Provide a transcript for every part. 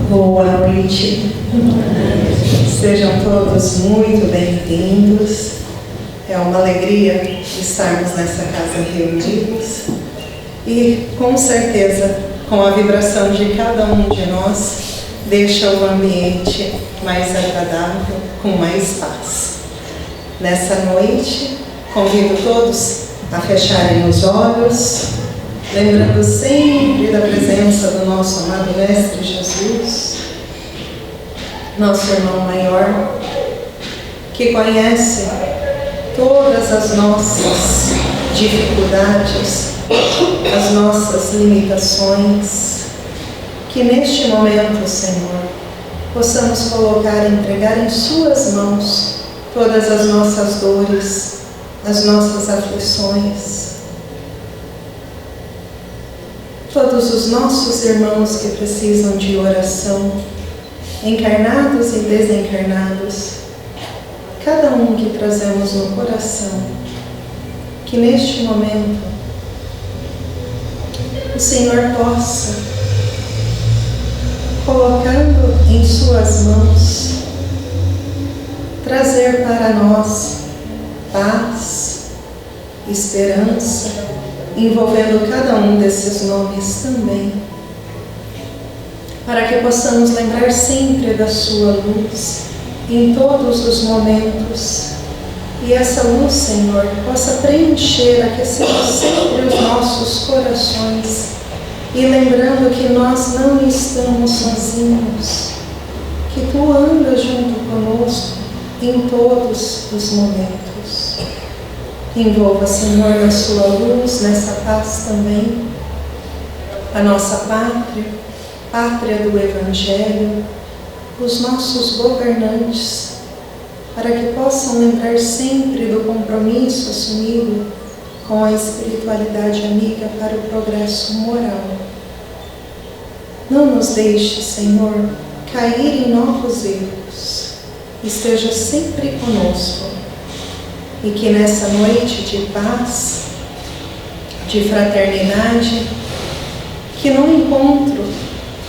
Boa noite. Sejam todos muito bem-vindos. É uma alegria estarmos nessa casa reunidos e, com certeza, com a vibração de cada um de nós, deixa o ambiente mais agradável, com mais paz. Nessa noite, convido todos a fecharem os olhos, lembrando sempre da presença do nosso amado Mestre Jesus, nosso irmão maior, que conhece todas as nossas dificuldades, as nossas limitações, que neste momento, Senhor, possamos colocar e entregar em Suas mãos todas as nossas dores, as nossas aflições, todos os nossos irmãos que precisam de oração, encarnados e desencarnados, cada um que trazemos no coração, que neste momento o Senhor possa, colocando em Suas mãos, trazer para nós paz, esperança, envolvendo cada um desses nomes também, para que possamos lembrar sempre da Sua luz em todos os momentos, e essa luz, Senhor, possa preencher, aquecendo sempre os nossos corações, e lembrando que nós não estamos sozinhos, que Tu andas junto conosco em todos os momentos. Envolva, Senhor, na Sua luz, nessa paz também, a nossa pátria, pátria do Evangelho, os nossos governantes, para que possam lembrar sempre do compromisso assumido com a espiritualidade amiga para o progresso moral. Não nos deixe, Senhor, cair em novos erros. Esteja sempre conosco. E que nessa noite de paz, de fraternidade, que no encontro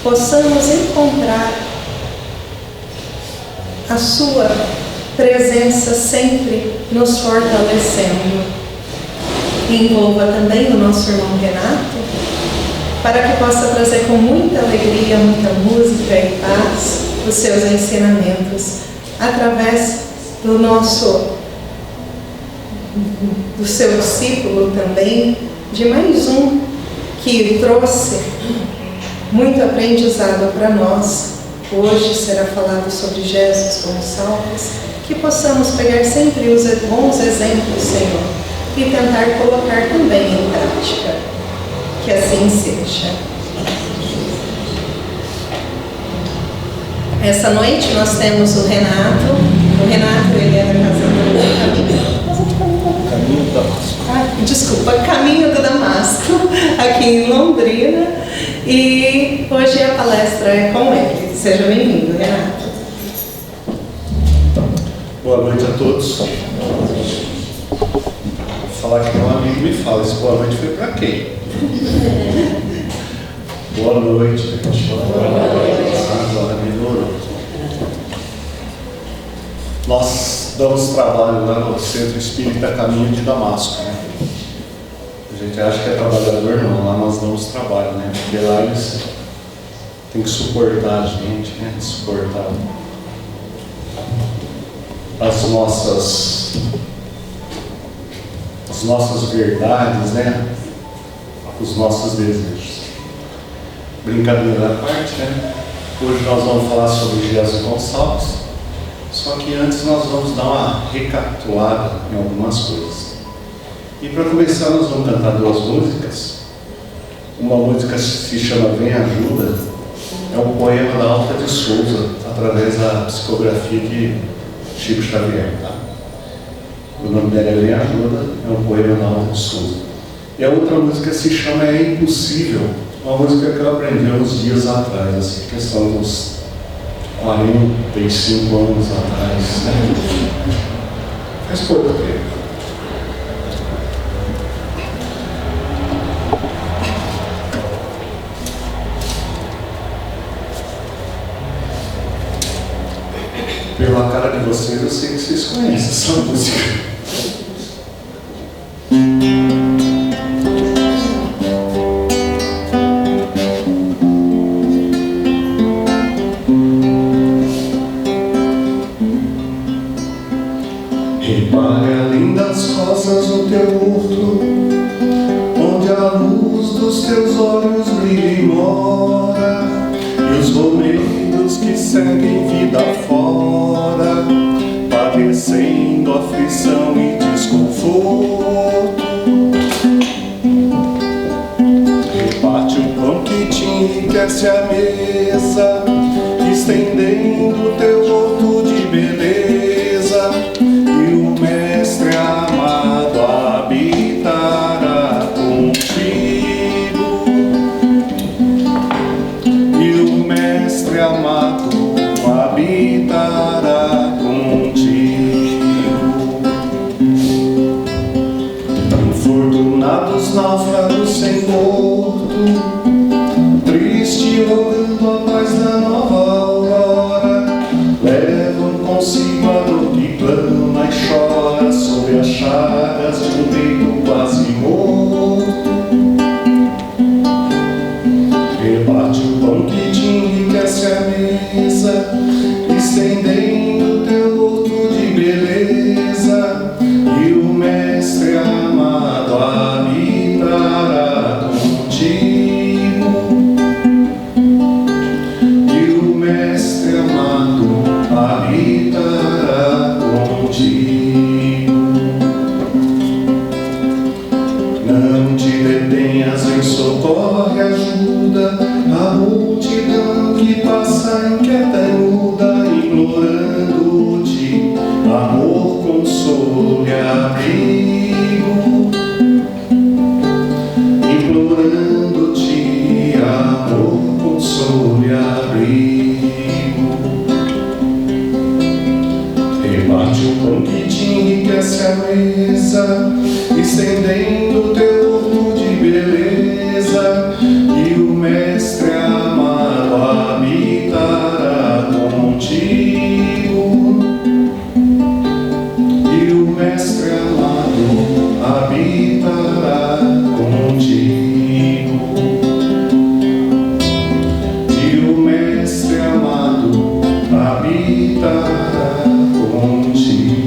possamos encontrar a Sua presença sempre nos fortalecendo. Envolva também o nosso irmão Renato, para que possa trazer com muita alegria, muita música e paz os seus ensinamentos, através do seu discípulo também, de mais um que trouxe muito aprendizado para nós. Hoje será falado sobre Jesus Gonçalves, que possamos pegar sempre os bons exemplos, Senhor, e tentar colocar também em prática. Que assim seja. Essa noite nós temos o Renato. O Renato, ele é da Casa do Caminho do Damasco. Desculpa, Caminho do Damasco, aqui em Londrina. E hoje a palestra é com ele. Seja bem-vindo, Renato. Boa noite a todos. Vou falar que um amigo me fala, esse boa noite foi para quem? Boa noite. Agora melhorou. Nós damos trabalho lá no Centro Espírita Caminho de Damasco, né? A gente acha que é trabalhador, não. Lá nós damos trabalho, né? Porque lá eles têm que suportar a gente, né? Suportar as nossas verdades, né? Os nossos desejos. Brincadeira à parte, né? Hoje nós vamos falar sobre Jesus Gonçalves, só que antes nós vamos dar uma recapitulada em algumas coisas. E para começar nós vamos cantar duas músicas. Uma música se chama Vem Ajuda, é um poema da Alta de Souza, através da psicografia de Chico Xavier, tá? O nome dela é Vem Ajuda, é um poema da Alta de Souza. E a outra música se chama É Impossível, uma música que eu aprendi uns dias atrás, assim, questão dos 45 anos atrás, né? Faz pouco tempo. conhecem essa música. Repare além das rosas no teu horto, onde a luz dos teus olhos brilha e mora, e os romeiros que seguem vida fora, padecendo aflição e desconforto. Reparte o pão que te enriquece a mesa, estendendo teu horto de beleza, e o Mestre amado habitará contigo. E o Mestre amado habitará contigo. Infortunados náufragos sem porto, triste rogando a paz da nova aurora, levam consigo a dor que clama e chora sobre as chagas de um peito quase morto. Rebate o pão que te enriquece a mesa, estendendo teu horto de beleza, e o Mestre amado habitará contigo. E o Mestre amado habitará contigo. Não te detenhas, vem, socorre, ajuda a multidão que passa inquieta e muda, implorando-te amor, consolo e abrigo. Implorando-te amor, consolo e abrigo. Rebate o pão que te enriquece a mesa, estendendo teu horto de beleza, e o Mestre amado habitará contigo. E o Mestre amado habitará contigo. E o Mestre amado habitará contigo.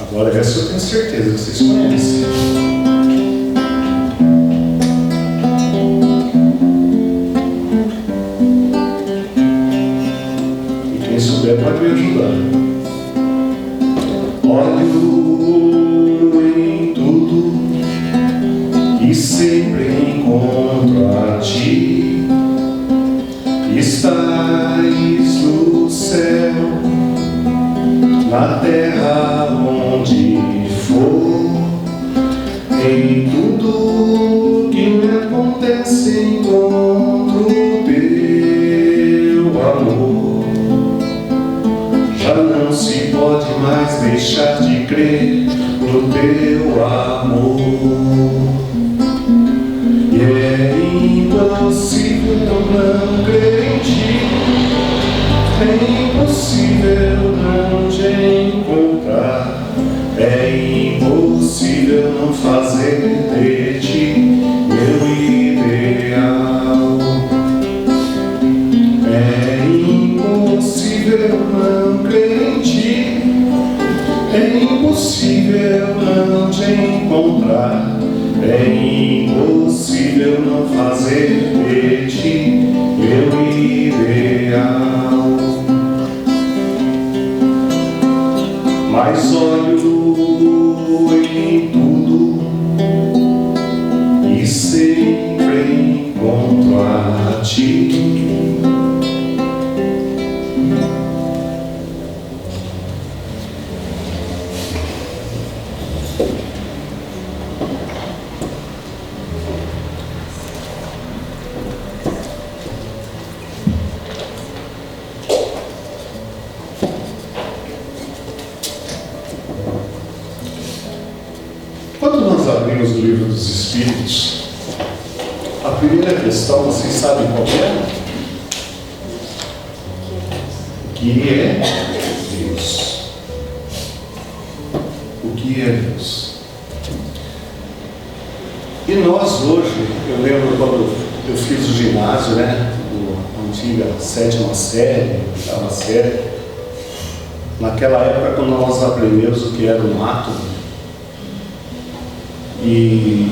Agora essa eu tenho certeza que vocês conhecem. E quem souber pode me ajudar. Olho em tudo e sempre encontro a ti. Estás no céu, na terra onde for, em tudo que me acontece encontro teu amor. Já não se pode mais deixar de crer no teu amor, e é impossível não crer em ti. É impossível não te encontrar, é impossível não fazer de ti meu ideal. É impossível não crer em ti, é impossível não te encontrar, é impossível não fazer de ti meu ideal. Mas olho em tudo e sempre encontro a ti. Quando nós abrimos do Livro dos Espíritos, a primeira questão, vocês sabem qual é? O que é Deus? O que é Deus? E nós hoje, eu lembro quando eu fiz o ginásio, né? A antiga 7ª série, 8ª série. Naquela época, quando nós aprendemos o que era um átomo, e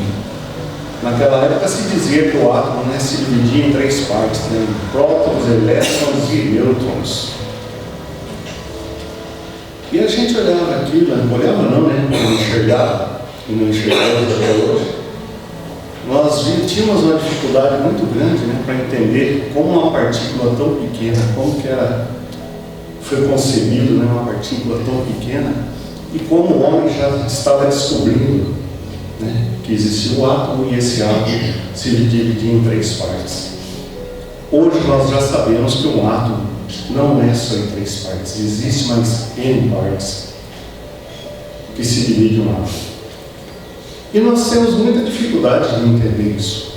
naquela época se dizia que o átomo, né, se dividia em 3 partes, né? Prótons, elétrons e nêutrons. E a gente olhava aquilo, olhava não, né? Não enxergava, e não enxergamos até hoje. Nós tínhamos uma dificuldade muito grande, né, para entender como uma partícula tão pequena, como que foi concebido, né, uma partícula tão pequena, e como o homem já estava descobrindo, né, que existia o átomo e esse átomo se dividia em 3 partes. Hoje nós já sabemos que um átomo não é só em 3 partes, existe mais N partes que se divide um átomo. E nós temos muita dificuldade de entender isso,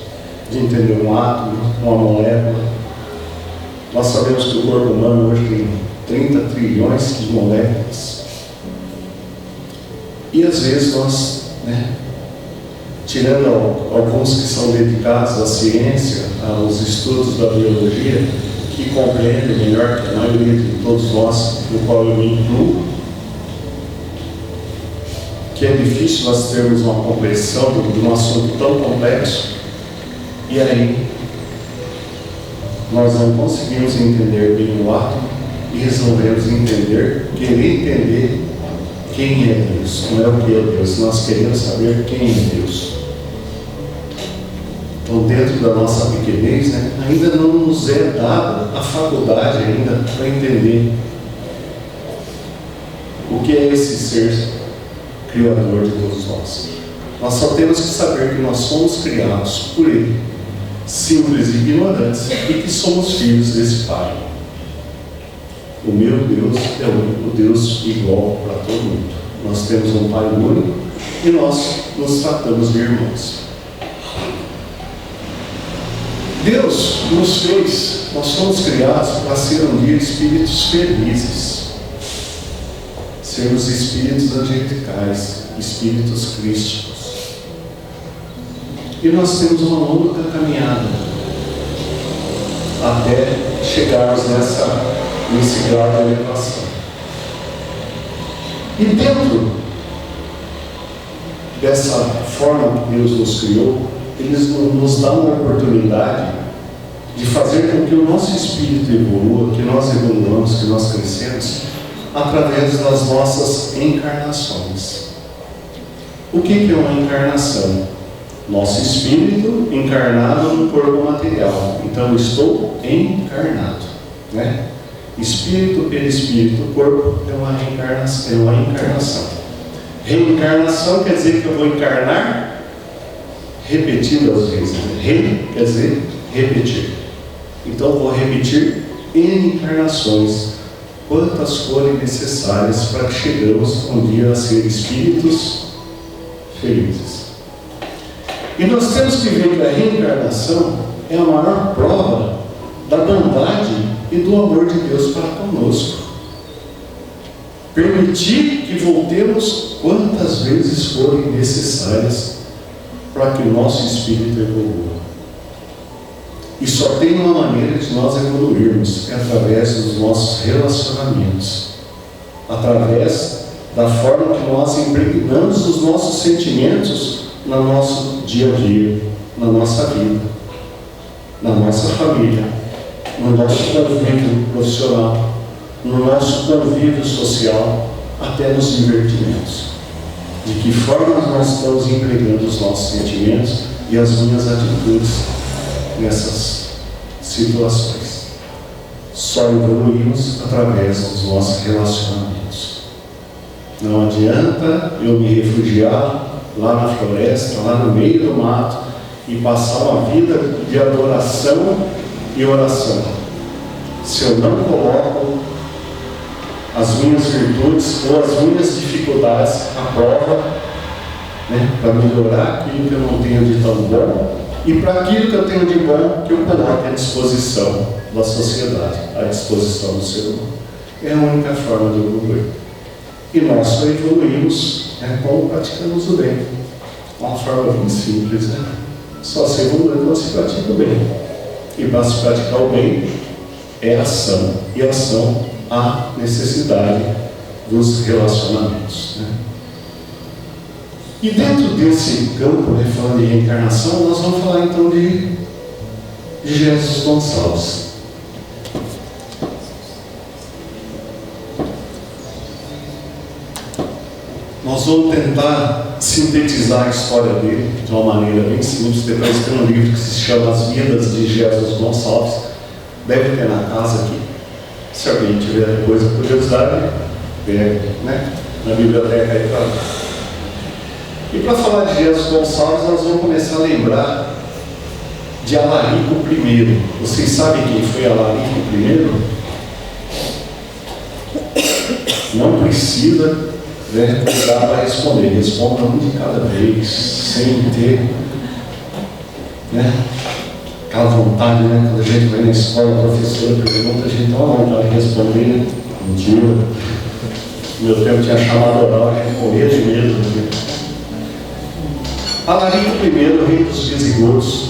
de entender um átomo, uma molécula. Nós sabemos que o corpo humano hoje tem 30 trilhões de moléculas. E às vezes nós, né, tirando alguns que são dedicados à ciência, aos estudos da biologia, que compreendem melhor que a maioria de todos nós, no qual eu me incluo, que é difícil nós termos uma compreensão de um assunto tão complexo, e aí nós não conseguimos entender bem o átomo e resolvemos querer entender quem é Deus, não é o que é Deus, nós queremos saber quem é Deus. Então, dentro da nossa pequenez, né, ainda não nos é dada a faculdade ainda para entender o que é esse ser Criador de todos nós. Nós só temos que saber que nós somos criados por Ele, simples e ignorantes, e que somos filhos desse Pai. O meu Deus é o único Deus igual para todo mundo. Nós temos um Pai único e nós nos tratamos de irmãos. Deus nos fez, nós somos criados para ser um dia espíritos felizes. Sermos espíritos angelicais, espíritos crísticos. E nós temos uma longa caminhada até chegarmos nesse grau de elevação. E dentro dessa forma que Deus nos criou, Ele nos dá uma oportunidade de fazer com que o nosso espírito evolua, que nós evoluamos, que nós crescemos, através das nossas encarnações. O que é uma encarnação? Nosso espírito encarnado no corpo material. Então, eu estou encarnado, né? Espírito, perispírito, corpo é uma encarnação. Reencarnação quer dizer que eu vou encarnar repetidas vezes. Re quer dizer repetir. Então, eu vou repetir encarnações, quantas forem necessárias, para que chegamos um dia a ser espíritos felizes. E nós temos que ver que a reencarnação é a maior prova da bondade e do amor de Deus para conosco. Permitir que voltemos quantas vezes forem necessárias para que o nosso espírito evolua. E só tem uma maneira de nós evoluirmos, é através dos nossos relacionamentos, através da forma que nós impregnamos os nossos sentimentos no nosso dia a dia, na nossa vida, na nossa família, no nosso convívio profissional, no nosso convívio social, até nos divertimentos. De que forma nós estamos empregando os nossos sentimentos e as minhas atitudes nessas situações. Só evoluímos através dos nossos relacionamentos. Não adianta eu me refugiar lá na floresta, lá no meio do mato, e passar uma vida de adoração e oração, se eu não coloco as minhas virtudes ou as minhas dificuldades à prova né? Para melhorar aquilo que eu não tenho de tão bom e para aquilo que eu tenho de bom que eu coloque à disposição da sociedade, à disposição do ser humano. É a única forma de evoluir. E nós só evoluímos, né, quando praticamos o bem. Uma forma bem simples, né? Só se evolui quando se pratica o bem. E para se praticar o bem é ação. E ação há necessidade dos relacionamentos, né? E dentro desse campo, né, falando de reencarnação, nós vamos falar então de Jesus Gonçalves. Nós vamos tentar sintetizar a história dele de uma maneira bem simples. Depois tem um livro que se chama As Vidas de Jesus Gonçalves. Deve ter na casa aqui. Se alguém tiver depois a curiosidade, pega, né, na biblioteca aí para lá. E para falar de Jesus Gonçalves, nós vamos começar a lembrar de Alarico I. Vocês sabem quem foi Alarico I? Não precisa, né, cuidar para responder. Responda um de cada vez, sem ter, né, aquela vontade, né? Quando a gente vai na escola, a professora pergunta, a gente tem uma vontade de responder, né? Mentira. No meu tempo tinha chamado oral, a gente morria de medo, né? Alarico I, rei dos visigodos,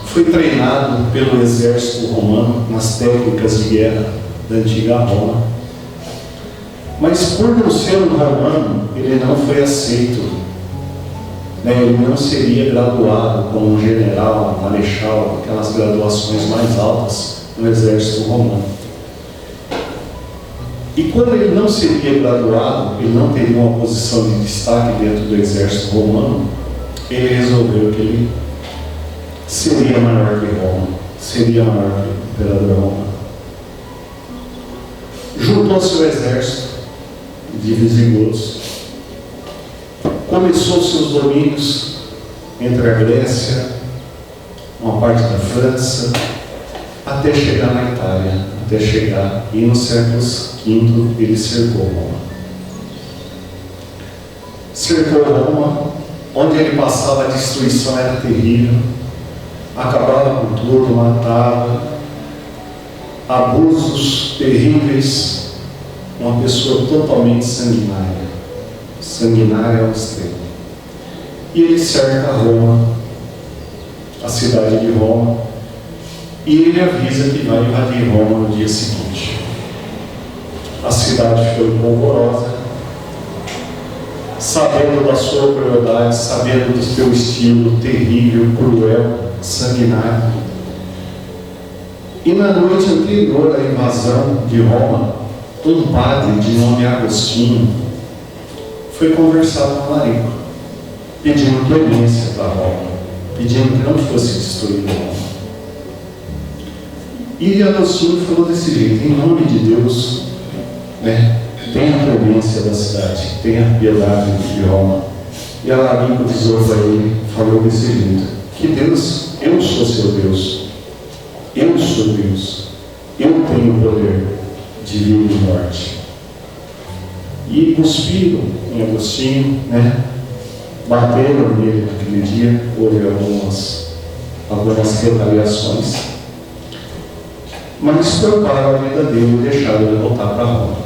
foi treinado pelo exército romano nas técnicas de guerra da antiga Roma. Mas por não ser um romano, ele não foi aceito, né? Ele não seria graduado como um general, um marechal, aquelas graduações mais altas no exército romano. E quando ele não seria graduado, ele não teria uma posição de destaque dentro do exército romano, ele resolveu que ele seria maior que Roma, seria maior que o imperador romano. Juntou seu exército de visigodos, começou seus domínios entre a Grécia, uma parte da França, até chegar na Itália, e no século V ele cercou Roma. Cercou Roma, onde ele passava, a destruição era terrível, acabava com tudo, matava, abusos terríveis, uma pessoa totalmente sanguinária ao extremo. E ele cerca Roma, a cidade de Roma, e ele avisa que vai invadir Roma no dia seguinte. A cidade foi polvorosa, sabendo da sua crueldade, sabendo do seu estilo terrível, cruel, sanguinário. E na noite anterior à invasão de Roma, um padre de nome Agostinho foi conversar com Alarico, pedindo clemência para Roma, pedindo que não fosse destruída Roma. E Agostinho falou desse jeito: em nome de Deus, né, tenha clemência da cidade, tenha piedade de Roma. E Alarico avisou para ele, falou desse jeito: que Deus, eu sou seu Deus, eu sou Deus, eu tenho poder de vida e morte. E cuspiram em Agostinho, né, bateram nele naquele dia, houve algumas retaliações, mas pouparam a vida dele e deixaram ele voltar para Roma.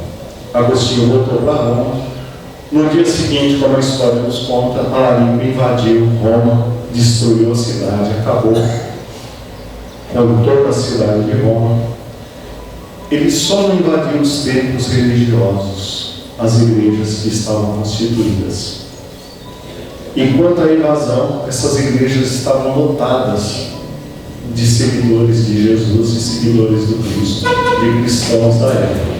Agostinho voltou para Roma. No dia seguinte, como a história nos conta, Alarico invadiu Roma, destruiu a cidade, acabou com toda a cidade de Roma. Ele só não invadiu os templos religiosos, as igrejas que estavam constituídas. Enquanto a invasão, essas igrejas estavam lotadas de seguidores de Jesus e seguidores do Cristo, de cristãos da época.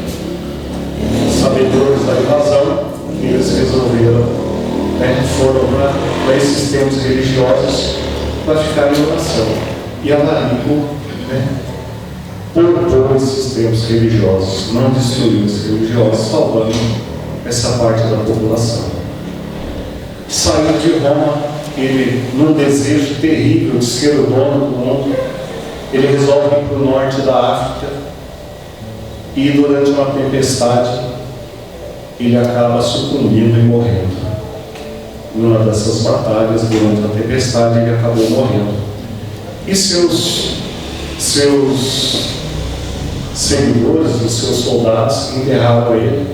Sabedores da invasão, eles resolveram, né, foram para esses templos religiosos para ficar em oração. E Alarico, né, poupou esses templos religiosos, não destruiu os religiosos, salvando essa parte da população. Saiu de Roma, ele, num desejo terrível de ser o dono do mundo, ele resolve ir para o norte da África, e durante uma tempestade ele acaba sucumbindo e morrendo. Numa dessas batalhas, durante a tempestade, ele acabou morrendo. E seus seguidores, os seus soldados, enterraram ele,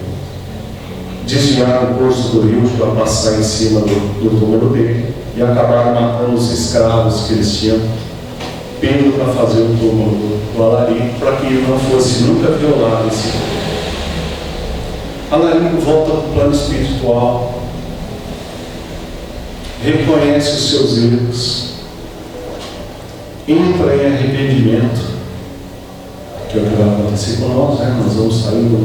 desviaram o curso do rio para passar em cima do túmulo dele e acabaram matando os escravos que eles tinham pego para fazer o túmulo do Alarico, para que ele não fosse nunca violado esse túmulo. Alarico volta para o plano espiritual, reconhece os seus erros, entra em arrependimento, que é o que vai acontecer com nós, né? Nós vamos sair do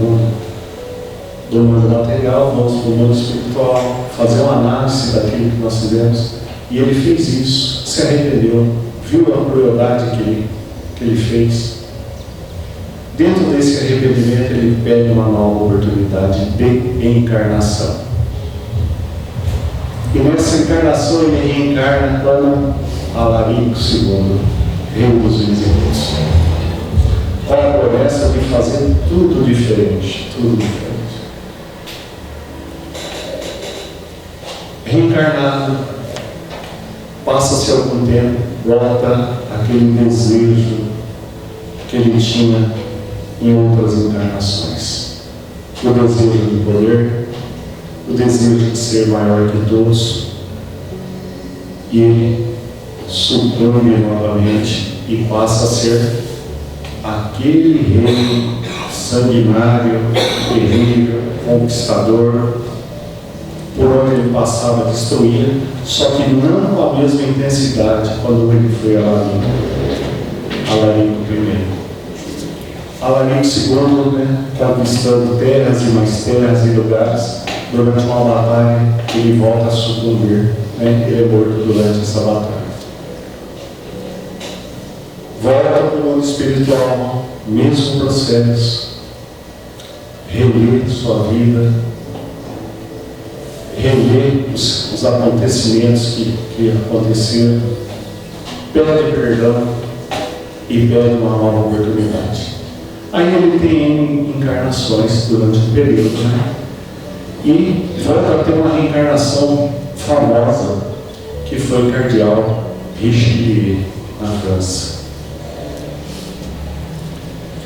mundo material, vamos para o mundo espiritual, fazer uma análise daquilo que nós fizemos. E ele fez isso, se arrependeu, viu a crueldade que ele fez. Dentro desse arrependimento, ele pede uma nova oportunidade de encarnação. E nessa encarnação, ele reencarna como Alarico II, rei dos visigodos. Com a promessa de fazer tudo diferente, tudo diferente. Reencarnado, passa-se algum tempo, volta aquele desejo que ele tinha em outras encarnações. O desejo de poder, o desejo de ser maior que todos. E ele sucumbe novamente e passa a ser aquele rei sanguinário, terrível, conquistador, por onde ele passava, destruía, só que não com a mesma intensidade quando ele foi a Alarico I. Alarico II, né, conquistando terras e mais terras e lugares, durante uma batalha, ele volta a sucumbir, né, ele é morto durante essa batalha. Volta para o mundo espiritual, mesmo processo, reler sua vida, reler os acontecimentos que aconteceram, pede perdão e pede uma nova oportunidade. Aí ele tem encarnações durante o período, né? E volta a ter uma reencarnação famosa, que foi o cardeal Richelieu, na França.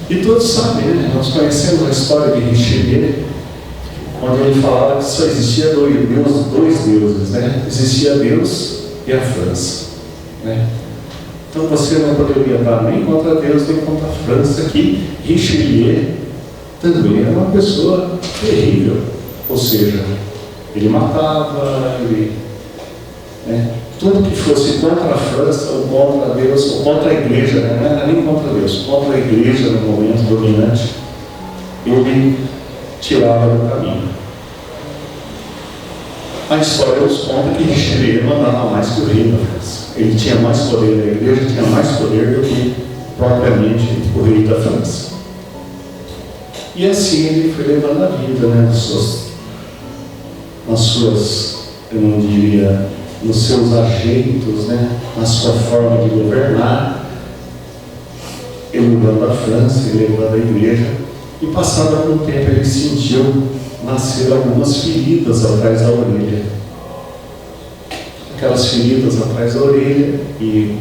E todos sabem, né? Nós conhecemos a história de Richelieu, onde ele falava que só existia dois deuses, né? Existia Deus e a França, né? Então você não poderia estar nem contra Deus, nem contra a França, que Richelieu também era uma pessoa terrível. Ou seja, ele matava, né? Tudo que fosse contra a França, ou contra Deus, ou contra a igreja, né? Não era nem contra Deus, contra a igreja no momento dominante, ele tirava do caminho. A história nos conta que Richelieu mandava mais que o rei da França. Ele tinha mais poder, a igreja tinha mais poder do que propriamente o rei da França. E assim ele foi levando a vida, né, nas suas, eu não diria, nos seus ajeitos, né, na sua forma de governar, elevando a França, elevando a igreja. E passado algum tempo ele sentiu nascer algumas feridas atrás da orelha. Aquelas feridas atrás da orelha, e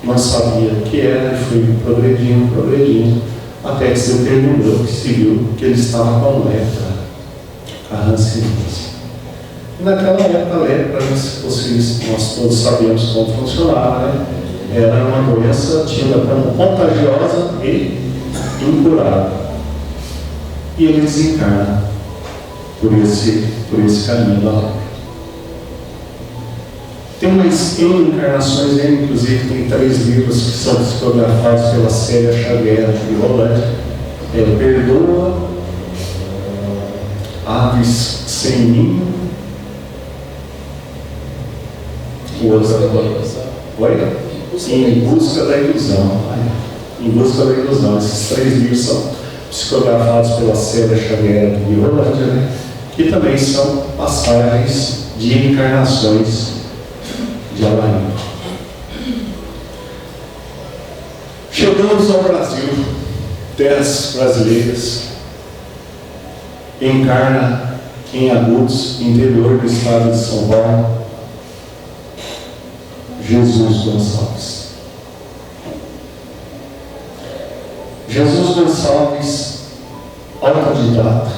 não sabia o que era, e foi progredindo, até que se determinou, que se viu que ele estava com lepra, a hanseníase. E naquela época a lepra, nós todos sabemos como funcionava, né? Era uma doença tida como contagiosa e incurável. E ele desencarna por esse caminho da lepra. Tem umas encarnações, inclusive tem 3 livros que são psicografados pela Célia Xavier de Rolante. Perdoa, Aves Sem Ninho, o outro. Oi? Em Busca da Ilusão. Em Busca da Ilusão. Esses 3 livros são psicografados pela Célia Xavier de Rolante, né? Que também são passagens de encarnações de Alarico. Chegamos ao Brasil, terras brasileiras, encarna em Agudos, interior do estado de São Paulo, Jesus Gonçalves. Jesus Gonçalves, autodidata,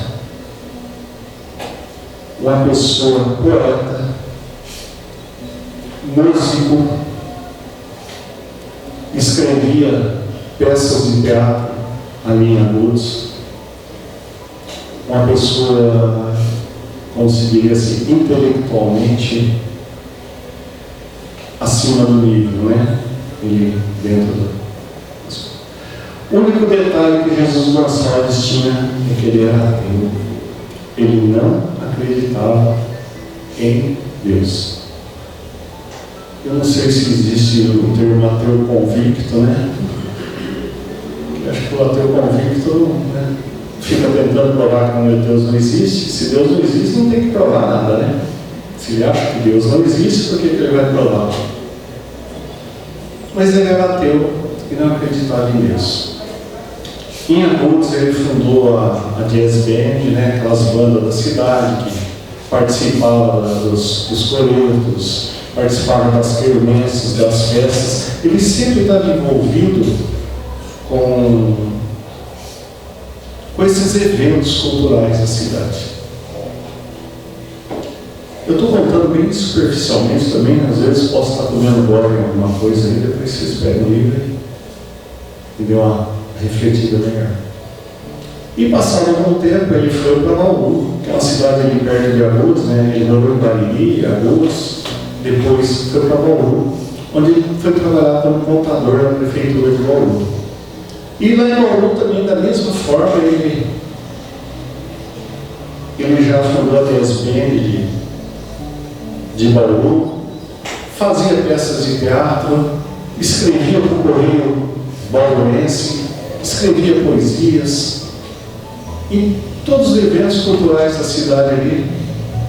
uma pessoa poeta, músico, escrevia peças de teatro ali em Agudos, uma pessoa, como se diria assim, intelectualmente acima do nível, né? Ele dentro do... O único detalhe que Jesus Gonçalves tinha é que ele era ateu. Ele não acreditava em Deus. Eu não sei se existe o termo ateu convicto, né? Acho que o ateu convicto, né, fica tentando provar que Deus não existe. Se Deus não existe, não tem que provar nada, né? Se ele acha que Deus não existe, por que ele vai provar? Mas ele era ateu e não acreditava em Deus. Em Agudos ele fundou a Jazz Band, né, aquelas bandas da cidade que participavam dos coretos, participavam das quermesses, das festas. Ele sempre estava envolvido com esses eventos culturais da cidade. Eu estou contando bem superficialmente também, às vezes posso estar comendo bola em alguma coisa aí, depois vocês pegam o livro e dê uma refletida melhor. E passado algum tempo ele foi para Bauru, que é uma cidade ali perto de Agudos, né? Ele morou em Bariri, Agudos, depois foi para Bauru, onde ele foi trabalhar como contador na prefeitura de Bauru. E lá em Bauru também, da mesma forma, ele já fundou a Jazz Band de Bauru, fazia peças de teatro, escrevia para o Correio Bauruense, escrevia poesias, e todos os eventos culturais da cidade ali,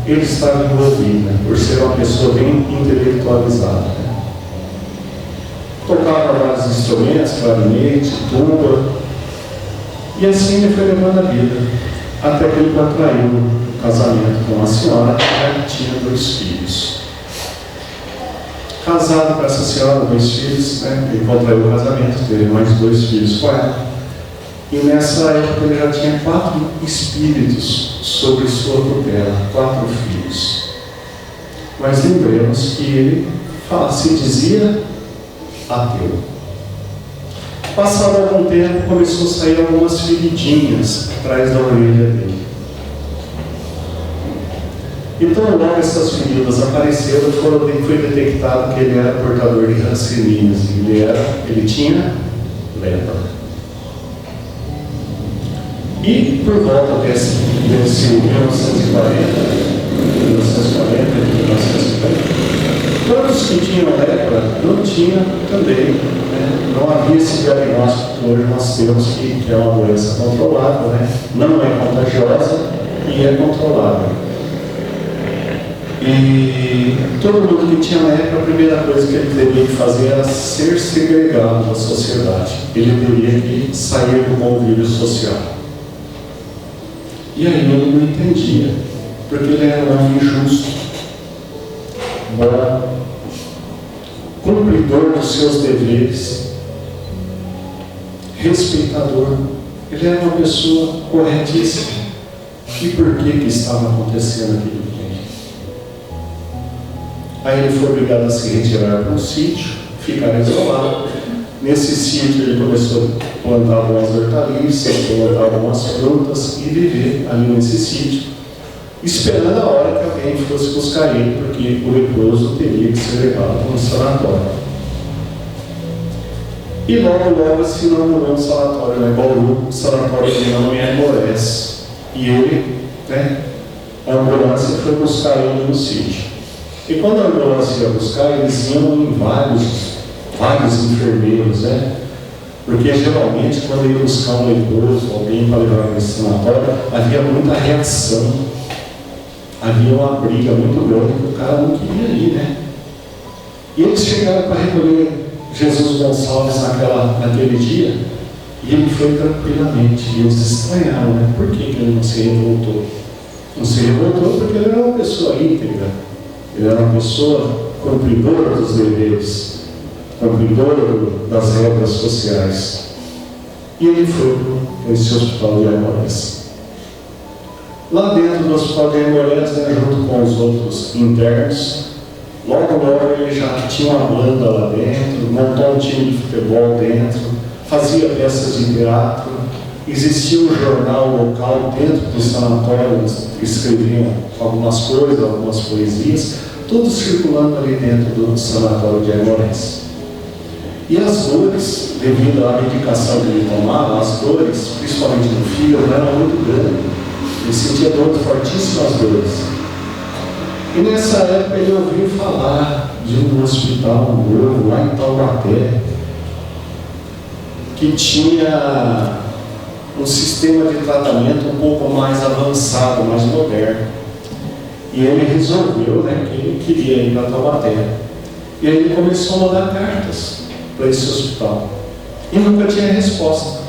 ele estava envolvido, né, por ser uma pessoa bem intelectualizada. Né. Tocava vários instrumentos, clarinete, tuba, e assim ele foi levando a vida, até que ele contraiu um casamento com uma senhora que já tinha 2 filhos. Casado com essa senhora, 2 filhos, né, ele contraiu o casamento, teve mais 2 filhos com ela. E nessa época ele já tinha 4 espíritos sobre sua tutela, 4 filhos. Mas lembremos que ele se dizia ateu. Passado algum tempo, começou a sair algumas feridinhas atrás da orelha dele. Então, logo essas feridas apareceram, foi detectado que ele era portador de hanseníase. Ele tinha lepra. E por volta desse 1950, todos que tinham lepra não tinham também, né? Não havia esse diagnóstico que hoje nós temos, que é uma doença controlável, né? Não é contagiosa e é controlável. E todo mundo que tinha lepra, a primeira coisa que ele teria que fazer era ser segregado da sociedade. Ele teria que sair do convívio social. E aí ele não entendia, porque ele era um homem justo, bom, cumpridor dos seus deveres, respeitador. Ele era uma pessoa corretíssima. E por que estava acontecendo aquilo com ele? Aí ele foi obrigado a se retirar para um sítio, ficar isolado. Nesse sítio ele começou a plantar algumas hortaliças, plantar algumas frutas e viver ali nesse sítio, esperando a hora que alguém fosse buscar ele, porque o leproso teria que ser levado para um sanatório. E logo se inaugurou um sanatório, né? Bauru, o sanatório de nome é Amorés. E ele, né, a ambulância foi buscar ele no sítio. E quando a ambulância ia buscar, eles iam em vários enfermeiros, né? Porque geralmente quando ia buscar um leproso, alguém para levar para esse sanatório, havia muita reação, havia uma briga muito grande, que o cara não queria ir, né? E eles chegaram para recolher Jesus Gonçalves naquele dia, e ele foi tranquilamente, e eles estranharam, né? Por que ele não se revoltou? Não se revoltou porque ele era uma pessoa íntegra, ele era uma pessoa cumpridora dos deveres, cumpridora das regras sociais. E ele foi para esse hospital de Aimorés. Lá dentro do hospital de Aimorés, junto com os outros internos, logo ele já tinha uma banda lá dentro, montou um time de futebol dentro, fazia peças de teatro, existia um jornal local dentro do sanatório, que escreviam algumas coisas, algumas poesias, tudo circulando ali dentro do sanatório de Aimorés. E as dores, devido à medicação que ele tomava, as dores, principalmente no fígado, eram muito grandes. Ele sentia fortíssimas dores. E nessa época ele ouviu falar de um hospital novo lá em Taubaté, que tinha um sistema de tratamento um pouco mais avançado, mais moderno. E ele resolveu, que ele queria ir para Taubaté. E aí ele começou a mandar cartas para esse hospital. E nunca tinha resposta.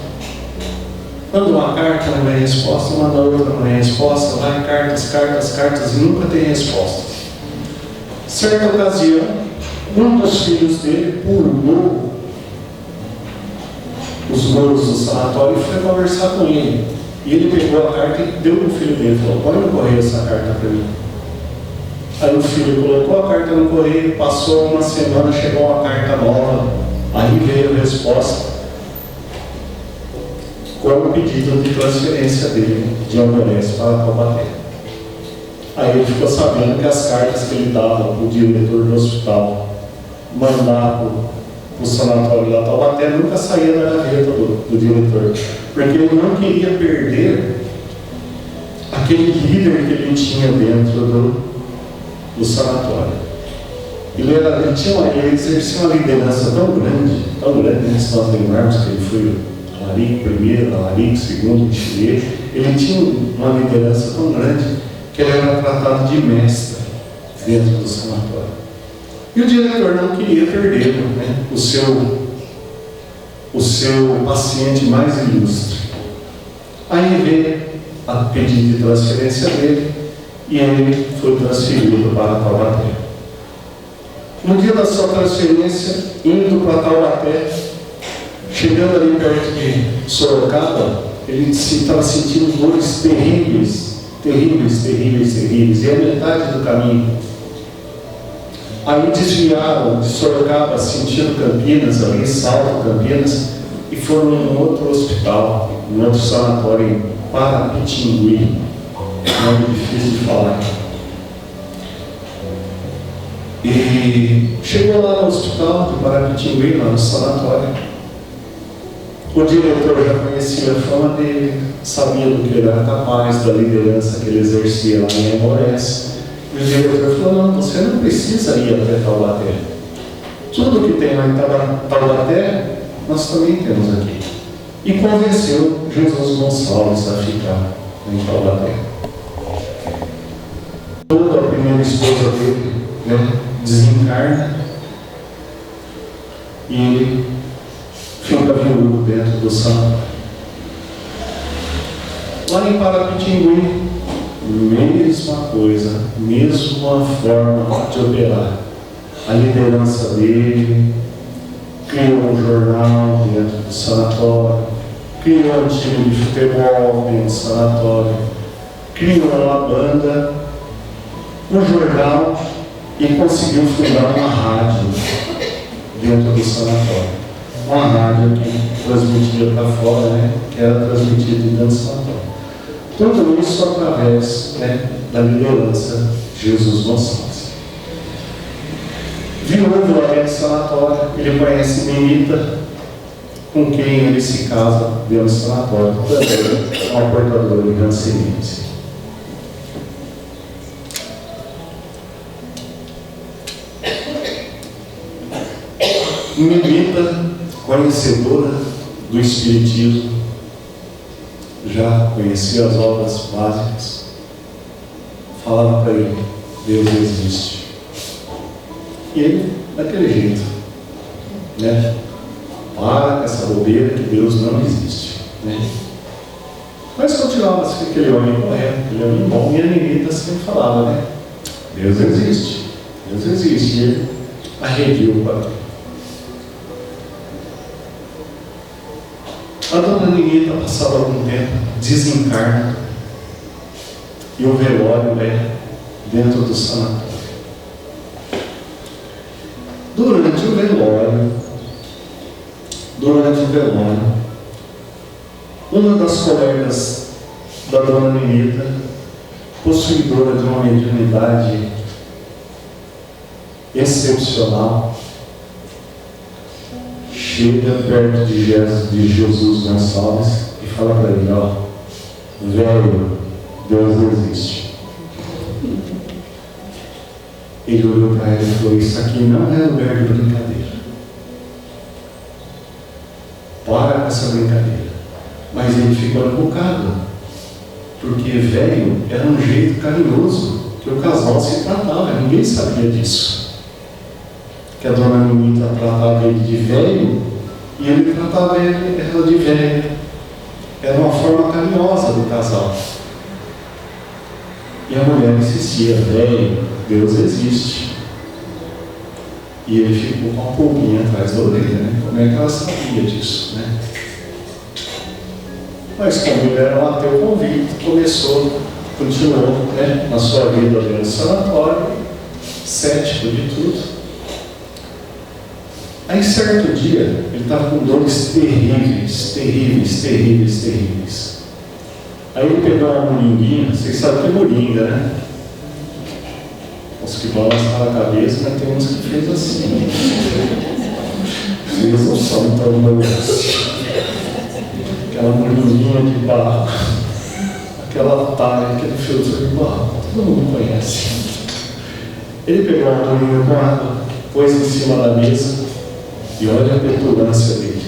Manda uma carta, não vem resposta, manda outra, não vem resposta, vai cartas, e nunca tem resposta. Certa ocasião, um dos filhos dele pulou os muros do sanatório e foi conversar com ele. E ele pegou a carta e deu para o filho dele, falou: põe no correio essa carta para mim. Aí o filho colocou a carta no correio, passou uma semana, chegou uma carta nova, aí veio a resposta com o pedido de transferência dele de Aimorés para Taubaté. Aí ele ficou sabendo que as cartas que ele dava para o diretor do hospital mandar para o sanatório da Taubaté nunca saía da gaveta do diretor, porque ele não queria perder aquele líder que ele tinha dentro do sanatório. Ele exercia uma liderança tão grande, se nós lembrarmos que ele foi Alarico I, Alarico II, Michelet, ele tinha uma liderança tão grande que ele era tratado de mestre dentro do sanatório. E o diretor não queria perder o seu paciente mais ilustre. Aí veio a pedido de transferência dele e ele foi transferido para Taubaté. No dia da sua transferência, indo para Taubaté, chegando ali perto de Sorocaba, ele estava sentindo dores terríveis, e a metade do caminho. Aí desviaram de Sorocaba, sentindo Campinas, ali, Salto, Campinas, e foram num outro hospital, num outro sanatório em Parapitingui, nome difícil de falar. E chegou lá no hospital de Parapitingui, lá no sanatório. O diretor já conhecia a fama dele, sabia do que ele era capaz, da liderança que ele exercia lá em Aimorés. E o diretor falou: não, você não precisa ir até Taubaté. Tudo que tem lá em Taubaté, nós também temos aqui. E convenceu Jesus Gonçalves a ficar em Taubaté. Toda a primeira esposa dele desencarna e ele fica viúvo dentro do sanatório. Lá em Parapitingui, mesma coisa, mesma forma de operar. A liderança dele criou um jornal dentro do sanatório, criou um time de futebol dentro do sanatório, criou uma banda, um jornal e conseguiu fundar uma rádio dentro do sanatório. Uma rádio que transmitia para fora, que era transmitida dentro do sanatório. Tudo isso através da liderança de Jesus Gonçalves. Viúvo lá dentro do sanatório, ele conhece Benita, com quem ele se casa dentro do sanatório, também uma portadora de hanseníase. Benita, conhecedora do Espiritismo, já conhecia as obras básicas, falava para ele: Deus existe. E ele, daquele jeito, para com essa bobeira que Deus não existe. Mas continuava mencionava-se que aquele homem correto, aquele homem bom, e a Nenita sempre falava, né? Deus existe. Deus existe. E ele arredia o padrão. A dona Nenita, passado algum tempo, desencarna. E o velório é dentro do sanatório. Durante o velório, uma das colegas da dona Nenita, possuidora de uma mediunidade excepcional, chega perto de Jesus Gonçalves e fala para ele: ó, velho, Deus existe. Ele olhou para ela e falou: isso aqui não é lugar de brincadeira. Para com essa brincadeira. Mas ele ficou encucado, porque velho era um jeito carinhoso que o casal se tratava. Ninguém sabia disso. Que a dona Nenita tratava ele de velho e ele tratava ela de velha. Era uma forma carinhosa do casal. E a mulher insistia: velho, Deus existe. E ele ficou com a pulguinha atrás da orelha, né? Como é que ela sabia disso, né? Mas como ele era um ateu convicto, continuou, né, na sua vida dentro do sanatório, cético de tudo. Aí certo dia, ele estava com dores terríveis. Aí ele pegou uma moringuinha, vocês sabem que é moringa, né? Os que balançam a cabeça, mas tem uns que fez assim. Vocês não são tão bons. Aquela moringuinha de barro, aquela talha, aquele filtro de barro, todo mundo conhece. Ele pegou uma moringa com água, pôs em cima da mesa e olha a petulância dele.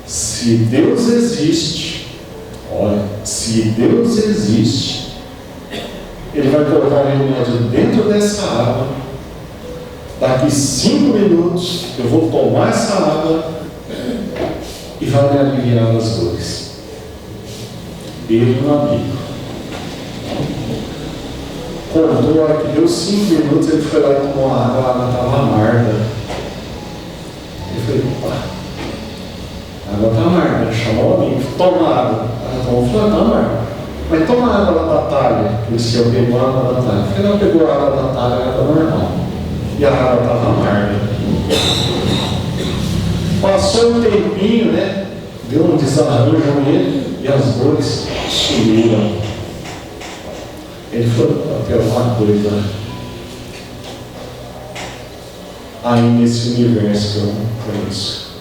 Se Deus existe, Ele vai colocar o remédio dentro dessa água. Daqui 5 minutos eu vou tomar essa água e vai me aliviar as dores. Ele, meu amigo, contou, a hora que deu 5 minutos, ele foi lá e tomou a água estava amarga. Ele falou: opa, a água está amarga. Chamou o amigo: toma água. Ela tomou, falou: não, amarga. Mas toma a água da talha. Ele disse: eu pegou a água da talha. Ele não pegou a água da talha, a água normal. E a água estava amarga. Passou um tempinho, né? Deu um desarranjo nele e as dores sumiram. Ele falou: tem alguma coisa aí nesse universo que eu não conheço.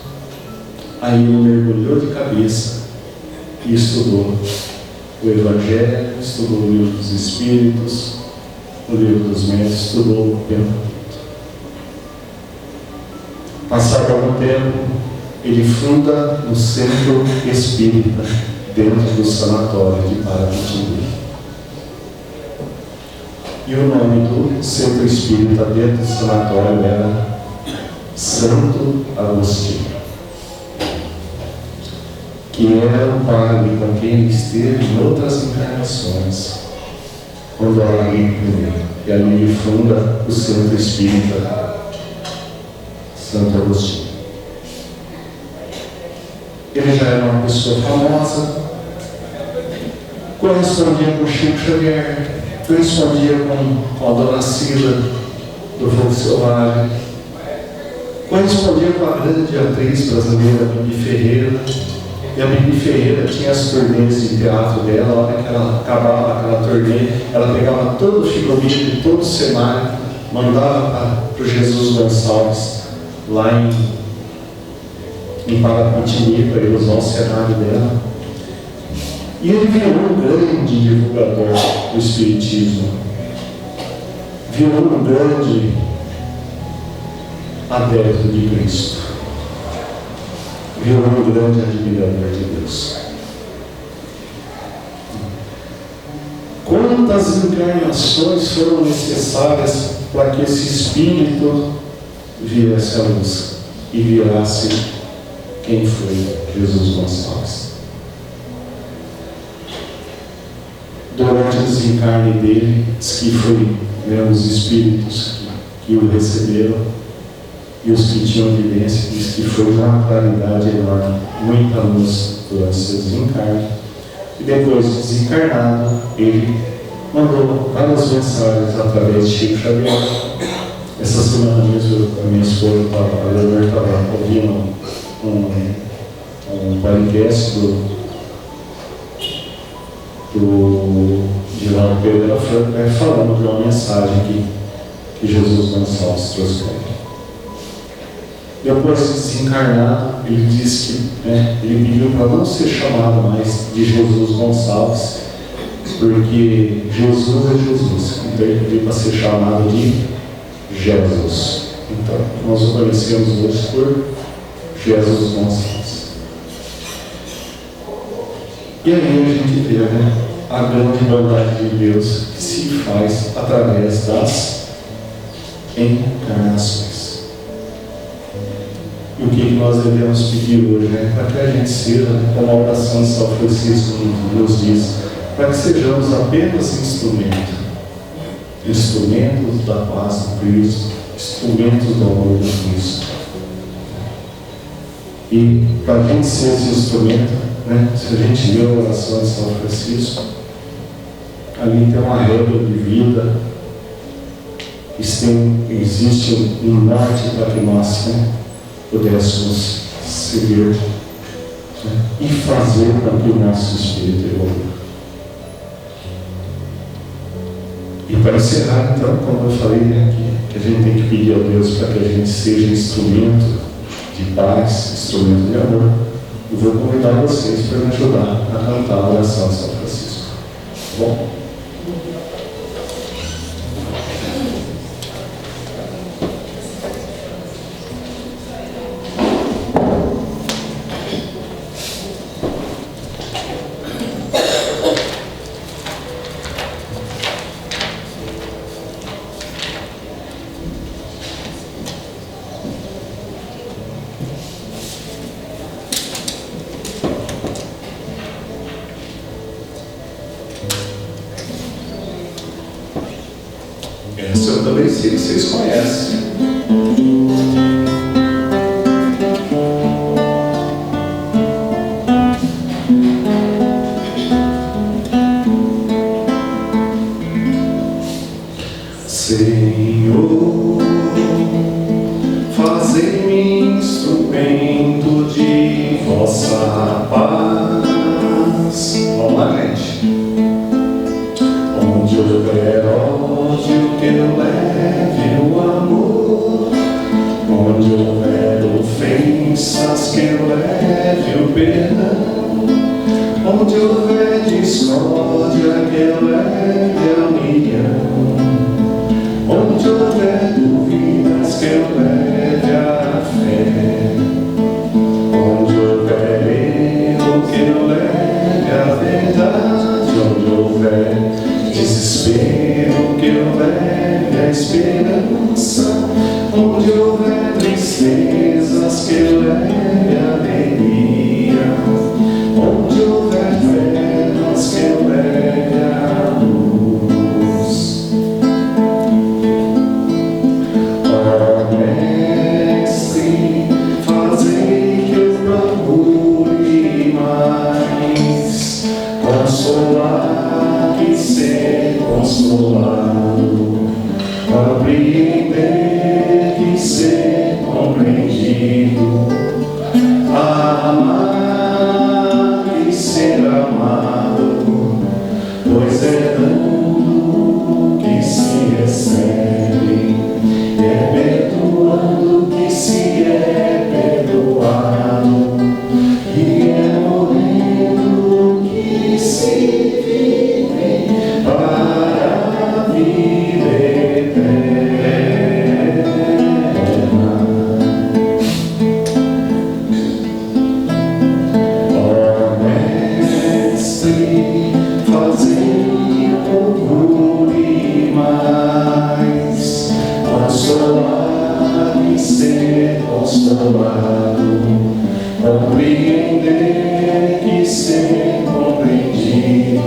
Aí ele mergulhou de cabeça e estudou o Evangelho, estudou o Livro dos Espíritos, o Livro dos Médiuns, estudou o Pentateuco. Passado algum tempo, ele funda um centro espírita dentro do sanatório de Parapitinga. E o nome do centro espírita dentro do sanatório era Santo Agostinho, que era o padre com quem ele esteve em outras encarnações, quando ela primeiro. E ali ele funda o centro espírita Santo Agostinho. Ele já era uma pessoa famosa, correspondia com Chico Xavier, correspondia com a Dona Cida do Fogo Selvagem, correspondia com a grande atriz brasileira Bibi Ferreira. E a Bibi Ferreira tinha as turnês de teatro dela. A hora que ela acabava aquela turnê, ela pegava todo o figurino, todo o cenário, mandava para o Jesus Gonçalves lá em Parapitinga para ele usar o cenário dela. E ele virou um grande divulgador do Espiritismo, virou um grande adepto de Cristo, virou um grande admirador de Deus. Quantas encarnações foram necessárias para que esse Espírito viesse à luz e virasse quem foi Jesus Gonçalves? durante o desencarne dele, diz que foi os espíritos que o receberam e os que tinham evidência, diz que foi uma claridade enorme, muita luz durante seu desencarne. E depois de desencarnado, ele mandou várias mensagens através de Chico Xavier. Essa semana mesmo, a minha esposa estava ouvindo um podcast do Geraldo Pereira Franco, falando de uma mensagem que Jesus Gonçalves trouxe para ele. Depois de desencarnado, ele disse que ele pediu para não ser chamado mais de Jesus Gonçalves, porque Jesus é Jesus. Então ele pediu para ser chamado de Jesus. Então nós o conhecemos hoje por Jesus Gonçalves. E aí a gente vê a grande bondade de Deus que se faz através das encarnações. E o que nós devemos pedir hoje? Para que a gente seja, como a oração de São Francisco nos diz, para que sejamos apenas instrumentos da paz do Cristo, instrumentos do amor de Cristo. E para a gente ser esse instrumento, se a gente lê a oração de São Francisco, ali tem uma regra de vida, existe um norte para que nós pudéssemos seguir e fazer com que o nosso espírito evolua. E para encerrar, então, como eu falei aqui, que a gente tem que pedir a Deus para que a gente seja instrumento de paz, instrumento de amor, eu vou convidar vocês para me ajudar a cantar a oração de São Francisco. Tá bom? Essa eu também sei que vocês conhecem. Senhor, fazei-me instrumento de vossa paz. Vamos lá, gente. Onde houver ódio, que eu leve o amor. Onde houver ofensas, que eu leve o perdão. Onde houver discórdia, que eu leve a união. Onde houver dúvidas, que eu leve a fé. Onde houver erro, que eu leve a verdade. Onde houver desespero, que eu leve a esperança. Onde houver tristezas, que eu leve a alegria. Onde houver trevas, que eu leve a luz. Ó Mestre, fazei que eu procure mais consolar que ser consolado, compreender que ser compreendido, amar que ser amado, pois é dando que se recebe, é perdoando que se é perdoado, e é morrendo que se vive para a vida eterna. Ó Mestre, fazei procure mais consolar e ser consolado, compreender que ser compreendido,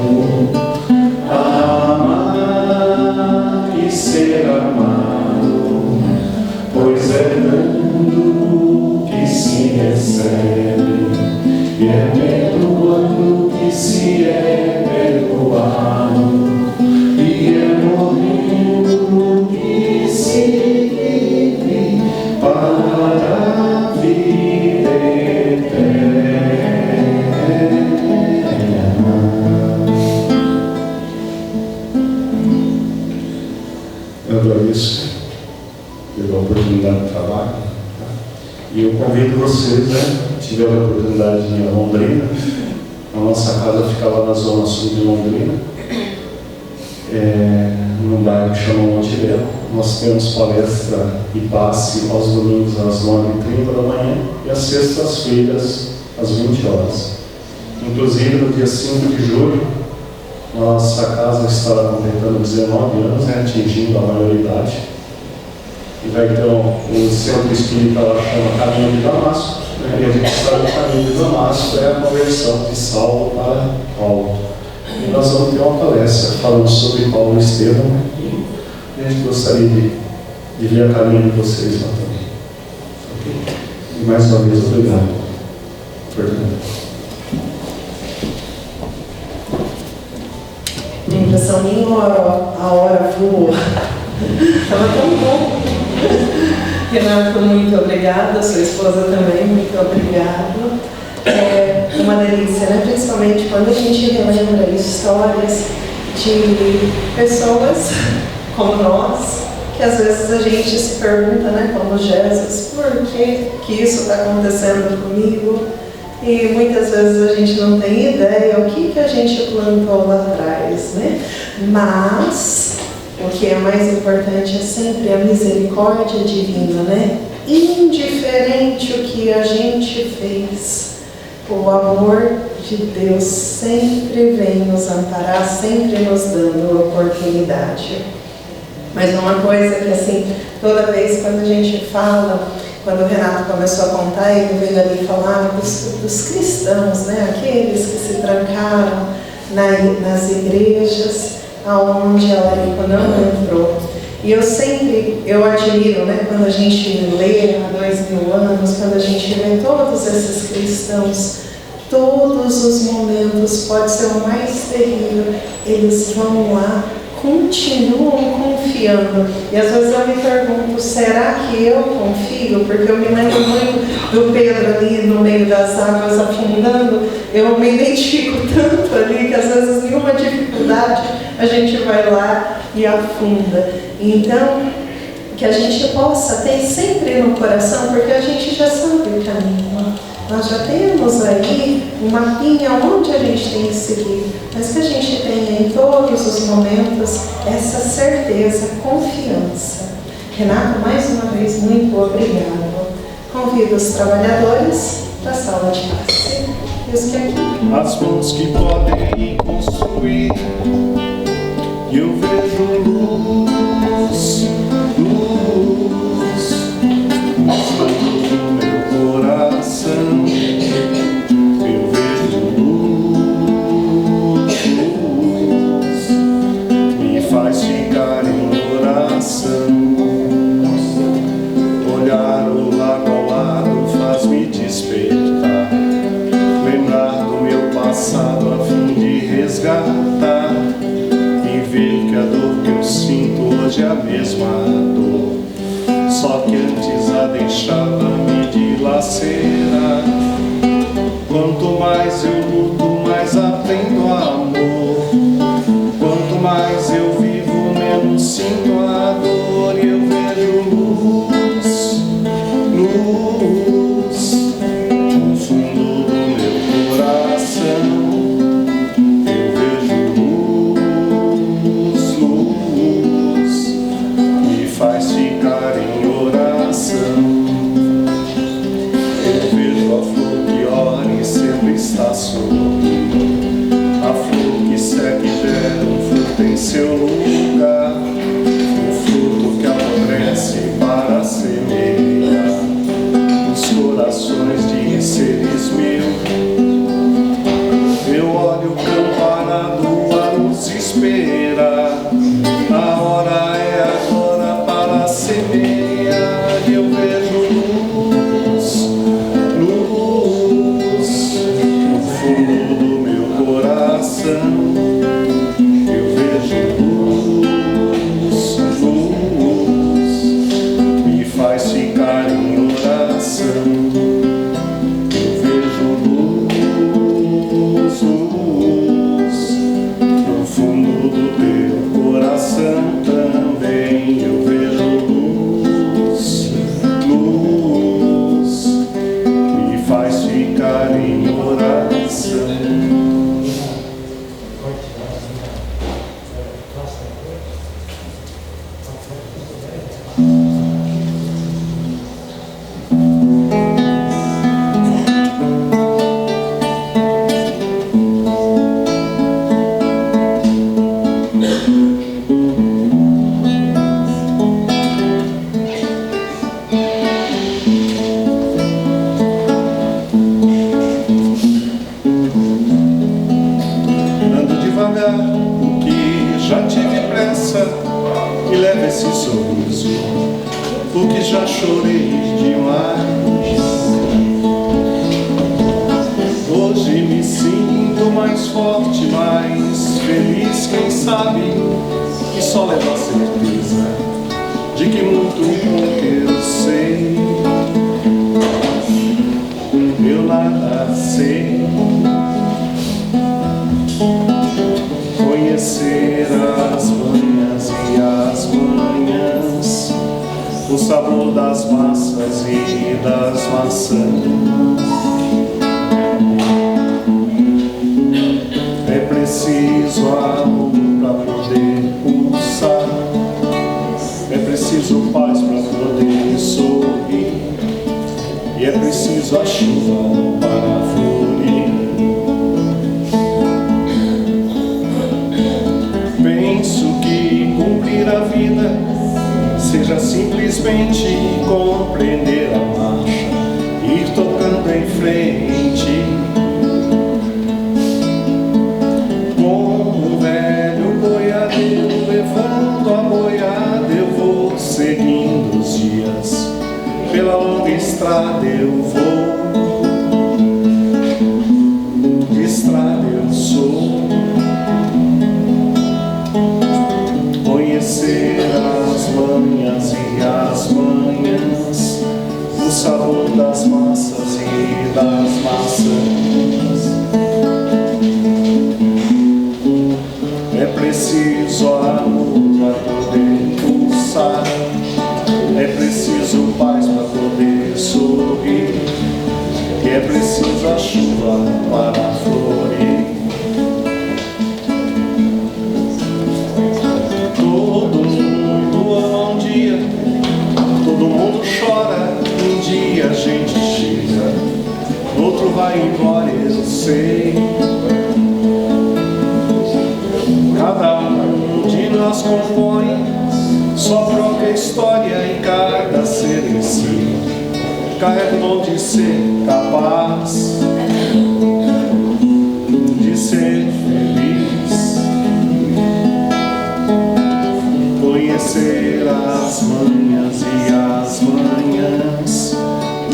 tiver a oportunidade de ir a Londrina, a nossa casa fica lá na zona sul de Londrina, num bairro que chama Monte. Nós temos palestra e passe aos domingos às 9h30 da manhã e às sextas-feiras às 20 horas. Inclusive, no dia 5 de julho, nossa casa estará completando 19 anos, atingindo a maioridade. E vai ter um centro espírita lá que chama Caminho de Damasco. E a gente sabe que o Caminho de Damasco é a conversão de Saulo para Paulo. E nós vamos ter uma palestra falando sobre Paulo e Estevão. E a gente gostaria de ver a caminho de vocês lá também. Okay? E mais uma vez, obrigado por tudo. A impressão minha, a hora voou. Estava tão bom. Renato, muito obrigada. Sua esposa também, muito obrigada. É uma delícia, né? Principalmente quando a gente relembra histórias de pessoas como nós, que às vezes a gente se pergunta, né, como Jesus, por que isso está acontecendo comigo? E muitas vezes a gente não tem ideia o que a gente plantou lá atrás, né? Mas o que é mais importante é sempre a misericórdia divina, né? Indiferente o que a gente fez, o amor de Deus sempre vem nos amparar, sempre nos dando oportunidade. Mas uma coisa que, assim, toda vez quando a gente fala, quando o Renato começou a contar, ele veio ali falar dos cristãos, né? Aqueles que se trancaram nas igrejas aonde a Larico não entrou. E eu admiro, né? Quando a gente lê há 2000 anos, quando a gente vê todos esses cristãos, todos os momentos, pode ser o mais terrível, eles vão lá, continuam confiando. E às vezes eu me pergunto, será que eu confio? Porque eu me lembro muito do Pedro ali no meio das águas afundando. Eu me identifico tanto ali que às vezes nenhuma dificuldade a gente vai lá e afunda. Então, que a gente possa ter sempre no coração, porque a gente já sabe o caminho. Nós já temos aí um mapinha onde a gente tem que seguir, mas que a gente tenha em todos os momentos essa certeza, confiança. Renato, mais uma vez, muito obrigado. Convido os trabalhadores para a sala de classe. E os que aqui. As mãos que podem construir, eu vejo luz, luz, no meu coração. Eu vejo luz, luz, me faz ficar em oração. Olhar o lado ao lado faz-me despertar, lembrar do meu passado a fim de resgatar e ver que a dor que eu sinto hoje é a mesma dor, só que antes a deixava-me dilacerar. Quanto mais eu luto, mais aprendo amor. Quanto mais eu vivo, menos sinto a dor. E eu vejo luz, luz, no fundo do meu coração. Eu vejo luz, luz, me faz ficar em oração. Eu vejo a flor que ora e sempre está sorrindo, a flor que segue dela um fruto em seu lugar, um fruto que apodrece para semear os corações de seres meus. Eu olho o campo arado a nos esperar, a hora é agora para semear. Eu vejo luz, luz, no fundo do meu coração. Eu vejo luz. chorei demais. Hoje me sinto mais forte, mais feliz, quem sabe, e só leva a certeza de que muito pouco eu sei. Eu nada sei. Conhecer as manhãs e as manhãs, o sabor das massas e das maçãs. É preciso amor para poder pulsar, é preciso paz para poder sorrir, e é preciso a chuva para florir. Penso que cumprir a vida seja simplesmente compreender a marcha, ir tocando em frente. Como um velho boiadeiro levando a boiada, eu vou seguindo os dias, pela longa estrada eu vou. Estrada eu sou. Conhecer as manhãs e as manhãs, o sabor das massas e das maçãs. É preciso amor para poder pulsar, é preciso paz para poder sorrir, e é preciso a chuva para florir. Todo mundo ama um dia, todo mundo chora, um dia a gente chega, no outro vai embora, eu sei. Cada um de nós compõe sua própria história, e cada ser em si carrega o dom de ser capaz de ser feliz. Conhecer as manhãs e as manhãs,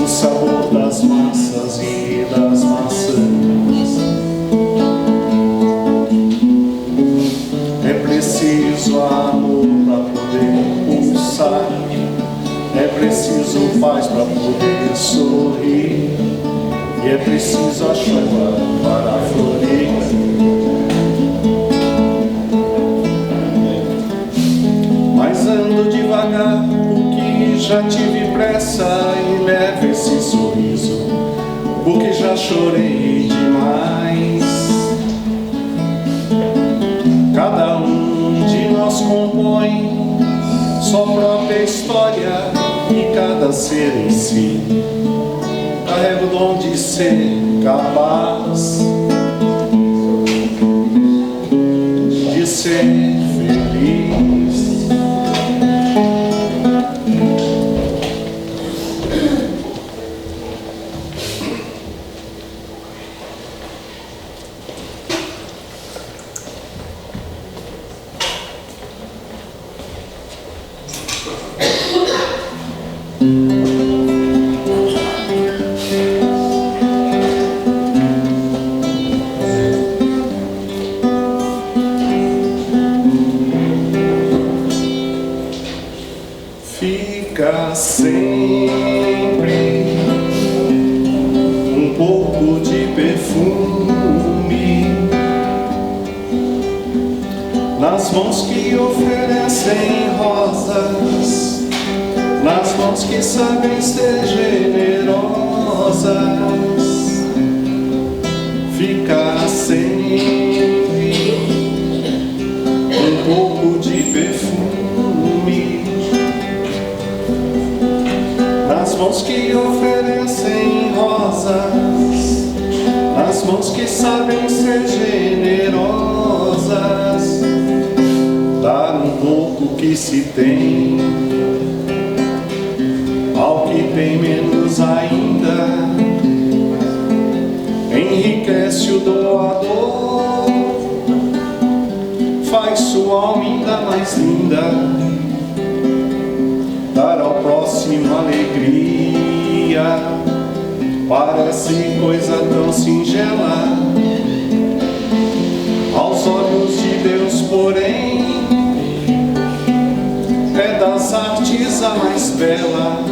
o sabor das massas e das maçãs. É preciso amor para poder pulsar, é preciso paz para poder sorrir, e é preciso a chuva para florir. Mas ando devagar, porque já tive pressa, e levo esse sorriso, porque já chorei demais. Cada um de nós compõe sua própria história, e cada ser em si carrega o dom de ser capaz de ser feliz. Fica sempre um pouco de perfume nas mãos que oferecem rosas, nas mãos que sabem ser generosas. Fica sempre um pouco de perfume nas mãos que oferecem rosas, nas mãos que sabem ser generosas. Dar um pouco que se tem ao que tem menos ainda, enriquece o doador, faz sua alma ainda mais linda. Dar ao próximo próximo alegria, parece coisa tão singela. Aos olhos de Deus, porém, é das artes a mais bela.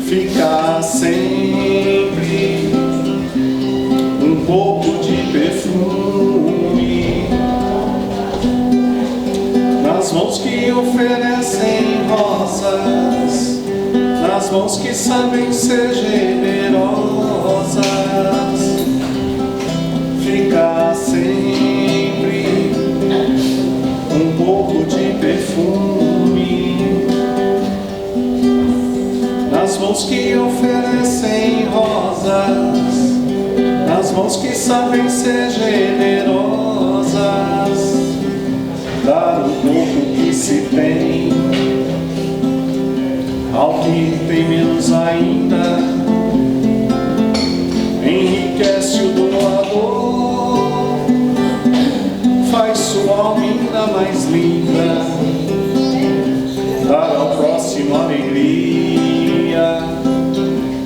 Fica sempre um pouco de perfume nas mãos que oferecem rosas, nas mãos que sabem ser generosas. Fica sempre um pouco de perfume nas mãos que oferecem rosas, nas mãos que sabem ser generosas. Dar o pouco que se tem ao que tem menos ainda, enriquece o doador, faz sua alma ainda mais linda. Dar ao próximo alegria,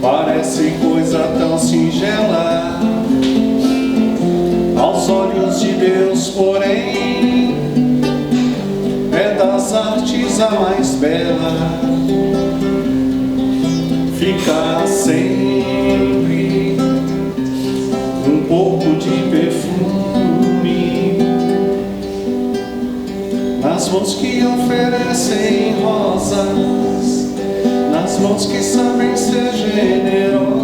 parece coisa tão singela. Aos olhos de Deus, porém, é das artes a mais bela. Fica sempre um pouco de perfume nas mãos que oferecem rosas, nas mãos que sabem ser generosas.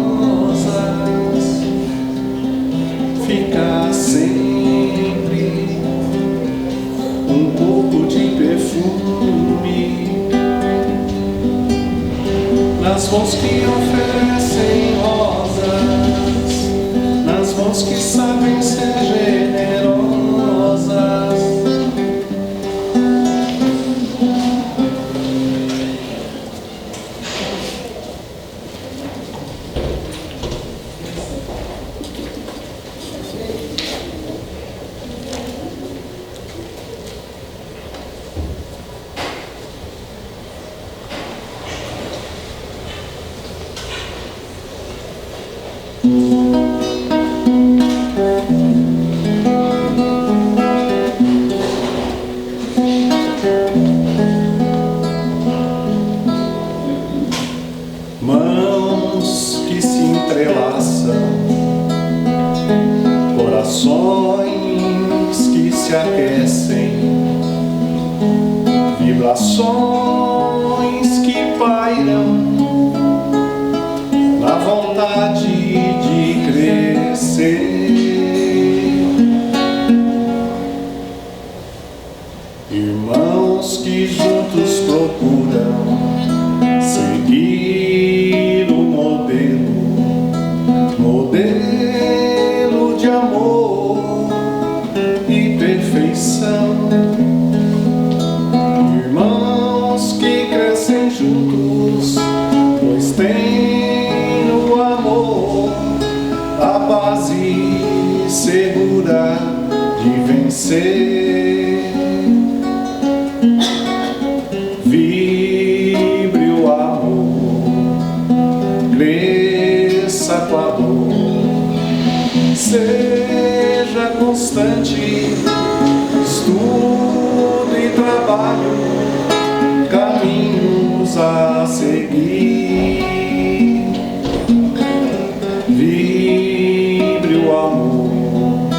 Fica sempre um pouco de perfume nas mãos que oferecem rosas, nas mãos que sabem ser generosas. Mãos que se entrelaçam, corações que se aquecem, vibrações que pairam na vontade de crescer. Irmãos que juntos procuram seguir o modelo de amor e perfeição. Irmãos que crescem juntos, pois têm no amor a base segura de vencer. Vibre o amor, cresça com a dor, seja constante, estudo e trabalho, caminhos a seguir. Vibre o amor,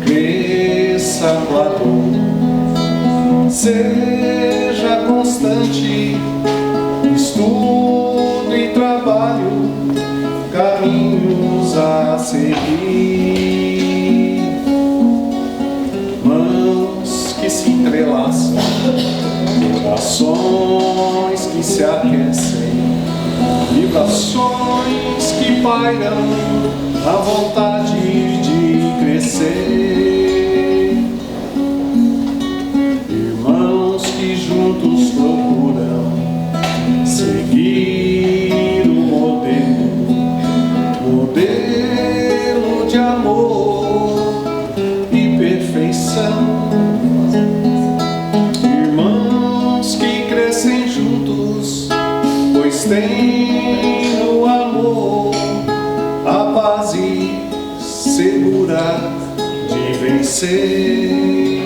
cresça com a dor, seja constante, estudo e trabalho, caminhos a seguir. Mãos que se entrelaçam, corações que se aquecem, vibrações que pairam a vontade de crescer. Irmãos que juntos procuram seguir o modelo de amor e perfeição. Irmãos que crescem juntos, você.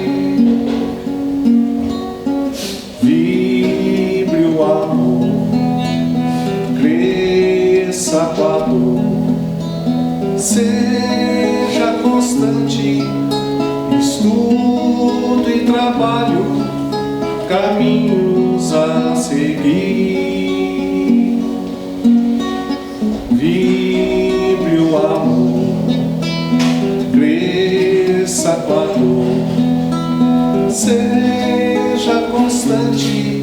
Vibre o amor, cresça com a dor, seja constante, estudo e trabalho, caminhos a seguir. Vibre o amor, cresça com a dor, seja constante,